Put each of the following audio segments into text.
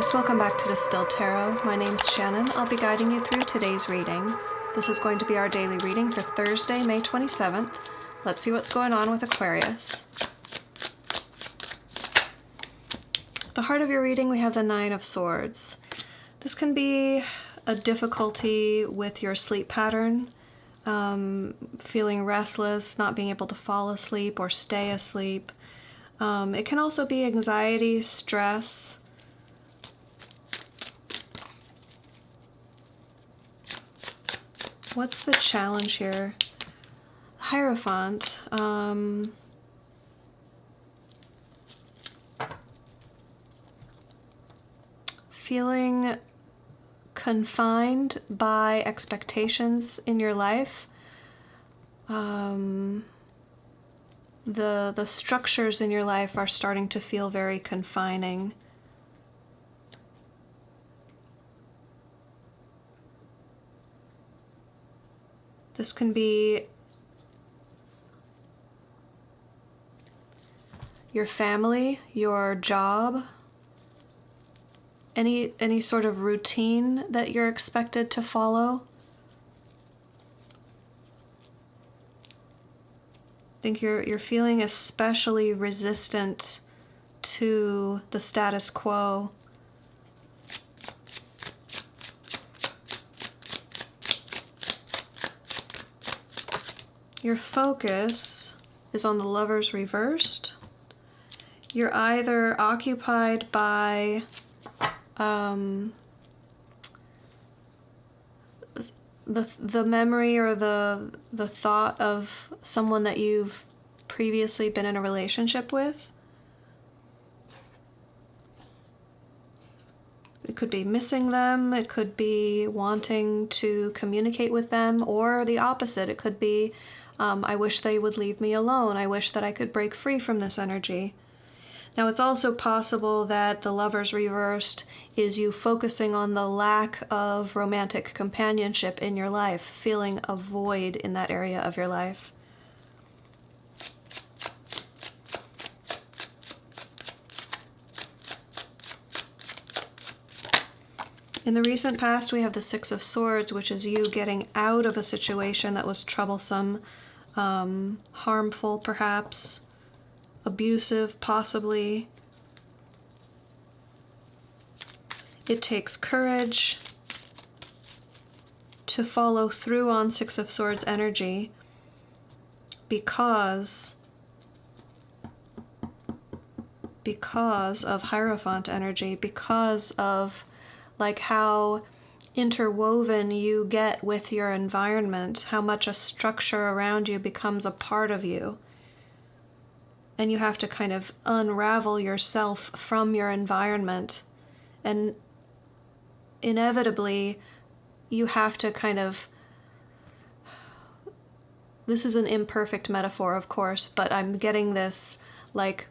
Aquarius, welcome back to Distilled Tarot. My name's Shannon. I'll be guiding you through today's reading. This is going to be our daily reading for Thursday, May 27th. Let's see what's going on with Aquarius. At the heart of your reading, we have the Nine of Swords. This can be a difficulty with your sleep pattern, feeling restless, not being able to fall asleep or stay asleep. It can also be anxiety, stress. What's the challenge here? Hierophant. Feeling confined by expectations in your life. The structures in your life are starting to feel very confining. This can be your family, your job, any sort of routine that you're expected to follow. I think you're feeling especially resistant to the status quo. Your focus is on the Lovers reversed. You're either occupied by the memory or the thought of someone that you've previously been in a relationship with. It could be missing them, it could be wanting to communicate with them, or the opposite. It could be, I wish they would leave me alone. I wish that I could break free from this energy. Now, it's also possible that the Lovers reversed is you focusing on the lack of romantic companionship in your life, feeling a void in that area of your life. In the recent past, we have the Six of Swords, which is you getting out of a situation that was troublesome, harmful perhaps, abusive possibly. It takes courage to follow through on Six of Swords energy because of Hierophant energy, because of like how interwoven you get with your environment, how much a structure around you becomes a part of you. And you have to kind of unravel yourself from your environment. And inevitably, you have to kind of, this is an imperfect metaphor, of course, but I'm getting this like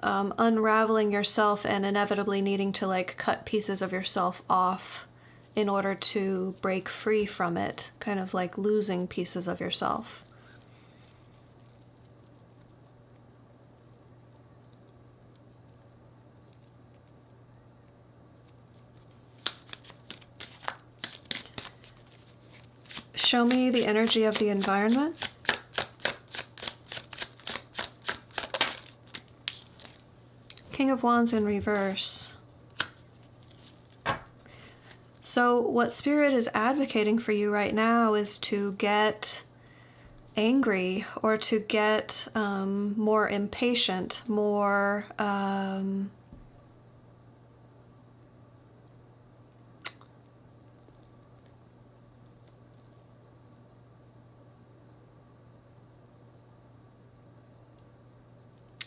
unraveling yourself and inevitably needing to like cut pieces of yourself off in order to break free from it, kind of like losing pieces of yourself. Show me the energy of the environment. King of Wands in reverse. So what Spirit is advocating for you right now is to get angry or to get more impatient, more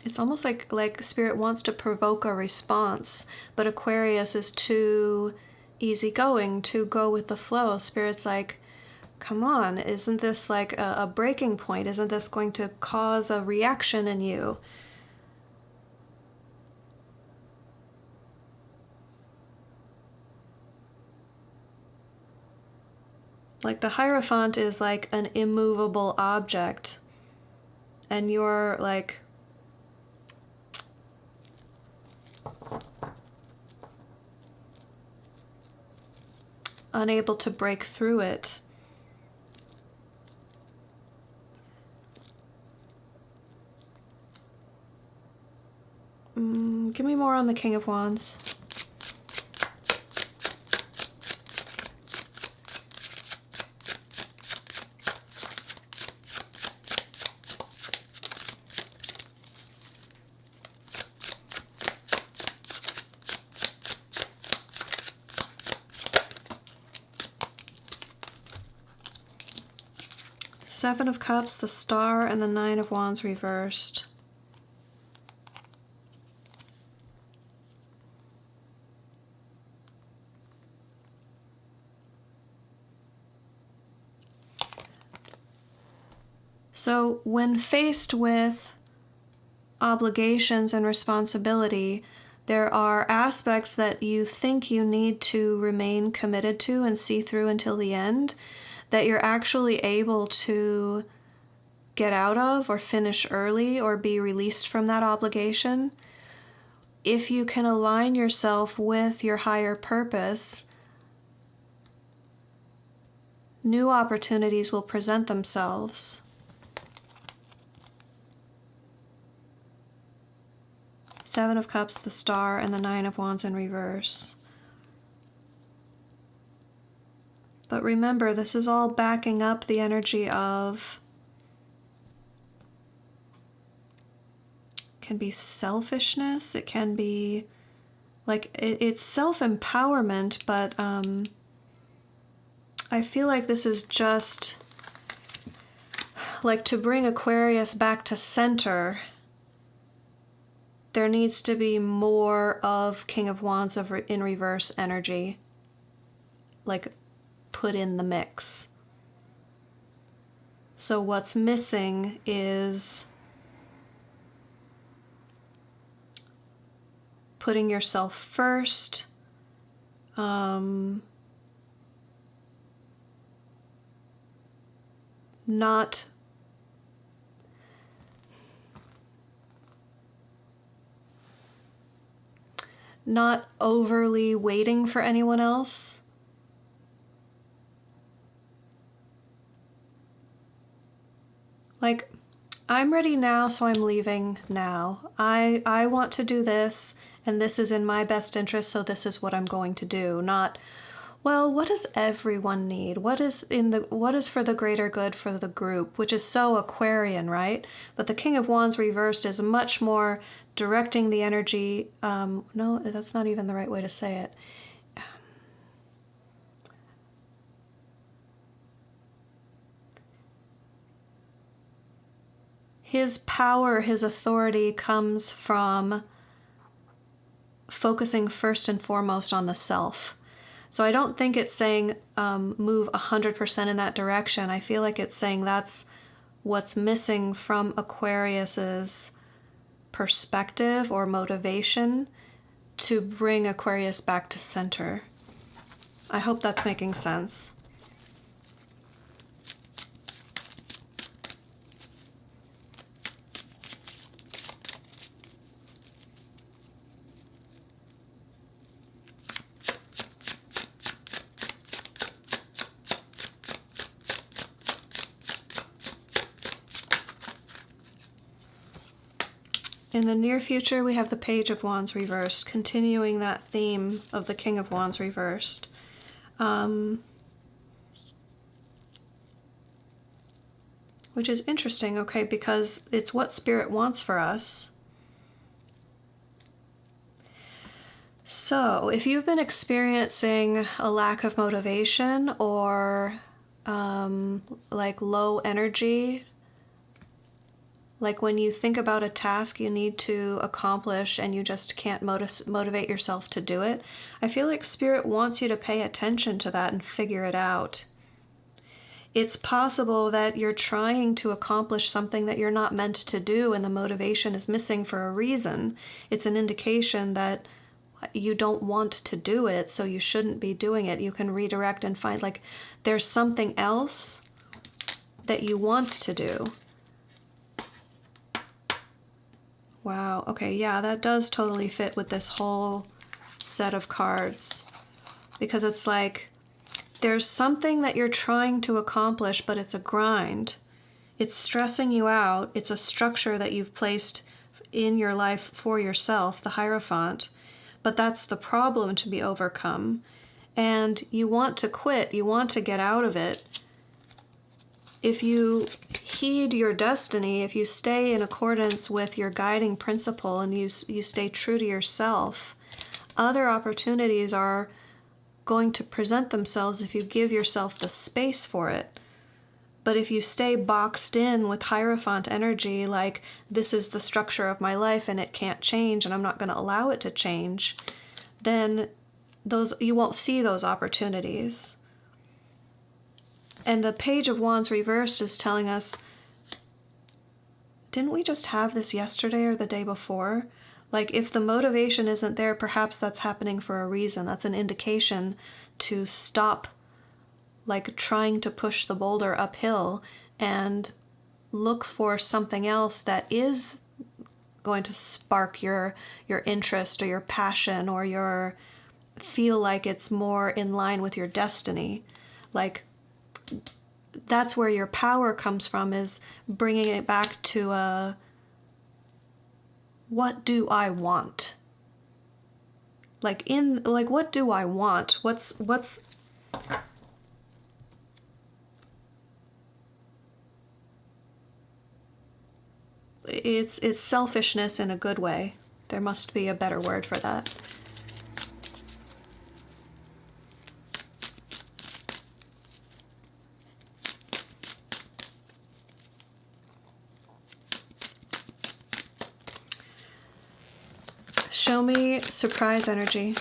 it's almost like Spirit wants to provoke a response, but Aquarius is too easygoing, to go with the flow. Spirit's like, come on, isn't this like a breaking point? Isn't this going to cause a reaction in you? Like the Hierophant is like an immovable object, and you're like, unable to break through it. Give me more on the King of Wands. Seven of Cups, the Star, and the Nine of Wands reversed. So when faced with obligations and responsibility, there are aspects that you think you need to remain committed to and see through until the end, that you're actually able to get out of or finish early or be released from that obligation. If you can align yourself with your higher purpose, new opportunities will present themselves. Seven of Cups, the Star, and the Nine of Wands in reverse. But remember, this is all backing up the energy of, can be selfishness, it can be like, it's self-empowerment, but I feel like this is just like to bring Aquarius back to center. There needs to be more of King of Wands in reverse energy, like put in the mix. So what's missing is putting yourself first, not overly waiting for anyone else. Like, I'm ready now, so I'm leaving now. I want to do this, and this is in my best interest, so this is what I'm going to do. Not, well, what does everyone need? What is for the greater good for the group, which is so Aquarian, right? But the King of Wands reversed is much more directing the energy. No, that's not even the right way to say it. His power, his authority comes from focusing first and foremost on the self. So I don't think it's saying move 100% in that direction. I feel like it's saying that's what's missing from Aquarius's perspective or motivation to bring Aquarius back to center. I hope that's making sense. In the near future, we have the Page of Wands reversed, continuing that theme of the King of Wands reversed. Which is interesting, okay, because it's what Spirit wants for us. So, if you've been experiencing a lack of motivation or like low energy, like when you think about a task you need to accomplish and you just can't motivate yourself to do it, I feel like Spirit wants you to pay attention to that and figure it out. It's possible that you're trying to accomplish something that you're not meant to do and the motivation is missing for a reason. It's an indication that you don't want to do it, so you shouldn't be doing it. You can redirect and find, like, there's something else that you want to do. Wow, okay, yeah, that does totally fit with this whole set of cards. Because it's like, There's something that you're trying to accomplish, but it's a grind. It's stressing you out. It's a structure that you've placed in your life for yourself, the Hierophant. But that's the problem to be overcome. And you want to quit. You want to get out of it. If you heed your destiny, if you stay in accordance with your guiding principle and you stay true to yourself, other opportunities are going to present themselves if you give yourself the space for it. But if you stay boxed in with Hierophant energy, like this is the structure of my life and it can't change and I'm not going to allow it to change, then you won't see those opportunities. And the Page of Wands reversed is telling us, didn't we just have this yesterday or the day before? Like, if the motivation isn't there, perhaps that's happening for a reason. That's an indication to stop, like, trying to push the boulder uphill and look for something else that is going to spark your interest or your passion or your feel like it's more in line with your destiny. Like, that's where your power comes from, is bringing it back to what do I want? Like, what do I want? What's it's selfishness in a good way. There must be a better word for that. Show me surprise energy.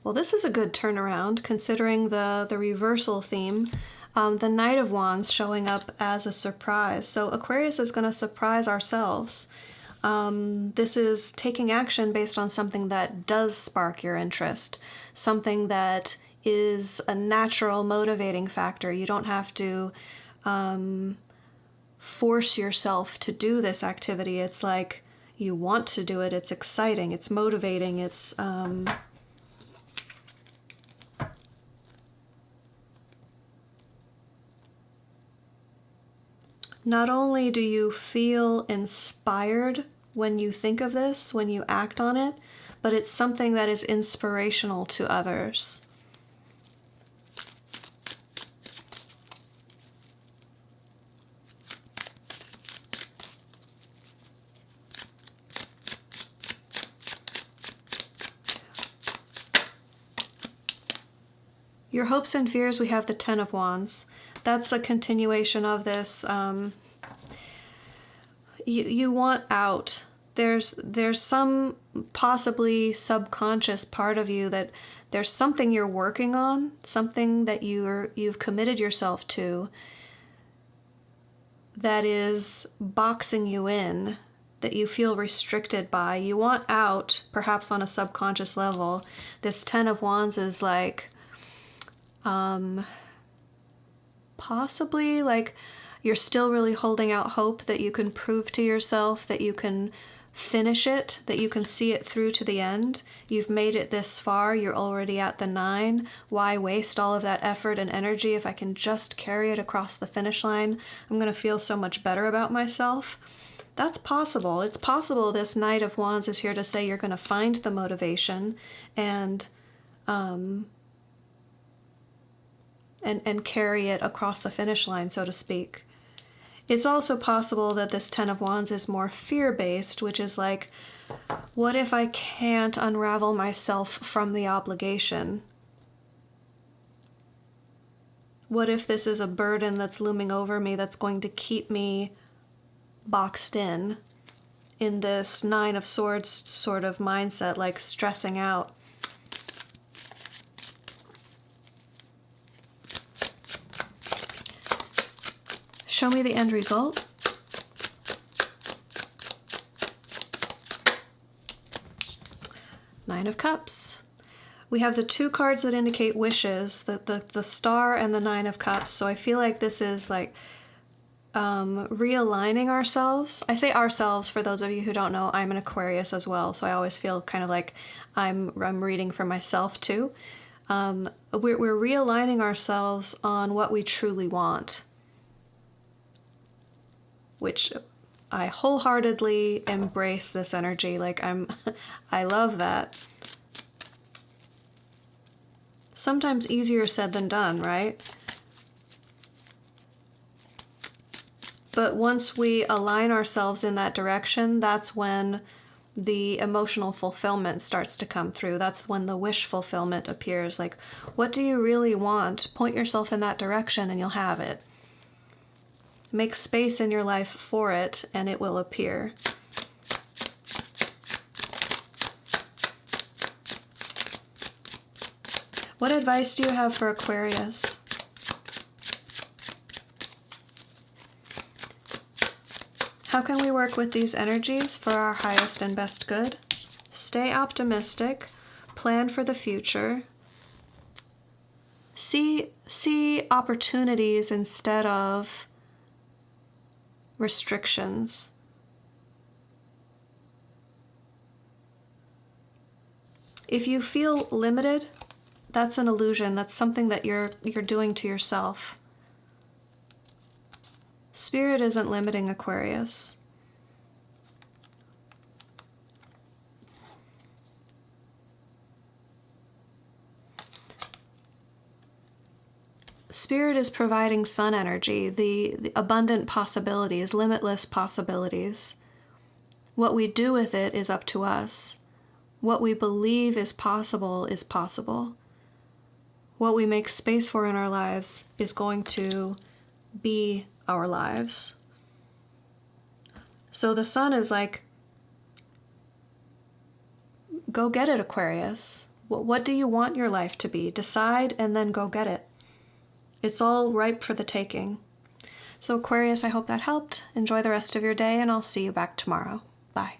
Well, this is a good turnaround considering the reversal theme. The Knight of Wands showing up as a surprise. So Aquarius is going to surprise ourselves. This is taking action based on something that does spark your interest, something that is a natural motivating factor. You don't have to force yourself to do this activity. It's like you want to do it. It's exciting. It's motivating. It's not only do you feel inspired when you think of this, when you act on it, but it's something that is inspirational to others. Your hopes and fears, we have the Ten of Wands. That's a continuation of this. You want out. There's some possibly subconscious part of you that there's something you're working on, something that you've committed yourself to that is boxing you in, that you feel restricted by. You want out, perhaps on a subconscious level. This Ten of Wands is like, possibly like you're still really holding out hope that you can prove to yourself that you can finish it, that you can see it through to the end. You've made it this far. You're already at the 9. Why waste all of that effort and energy if I can just carry it across the finish line? I'm going to feel so much better about myself. That's possible. It's possible this Knight of Wands is here to say you're going to find the motivation and carry it across the finish line, so to speak. It's also possible that this Ten of Wands is more fear-based, which is like, what if I can't unravel myself from the obligation? What if this is a burden that's looming over me that's going to keep me boxed in this Nine of Swords sort of mindset, like stressing out? Show me the end result. Nine of Cups. We have the 2 cards that indicate wishes, the Star and the 9 of Cups. So I feel like this is like realigning ourselves. I say ourselves for those of you who don't know, I'm an Aquarius as well, so I always feel kind of like I'm reading for myself too. We're realigning ourselves on what we truly want, which I wholeheartedly embrace this energy. Like I love that. Sometimes easier said than done, right? But once we align ourselves in that direction, that's when the emotional fulfillment starts to come through. That's when the wish fulfillment appears. Like, what do you really want? Point yourself in that direction and you'll have it. Make space in your life for it and it will appear. What advice do you have for Aquarius? How can we work with these energies for our highest and best good? Stay optimistic, plan for the future, see opportunities instead of restrictions. If you feel limited, that's an illusion. That's something that you're doing to yourself. Spirit isn't limiting Aquarius. Spirit is providing sun energy, the abundant possibilities, limitless possibilities. What we do with it is up to us. What we believe is possible is possible. What we make space for in our lives is going to be our lives. So the sun is like, go get it, Aquarius. What do you want your life to be? Decide and then go get it. It's all ripe for the taking. So Aquarius, I hope that helped. Enjoy the rest of your day and I'll see you back tomorrow. Bye.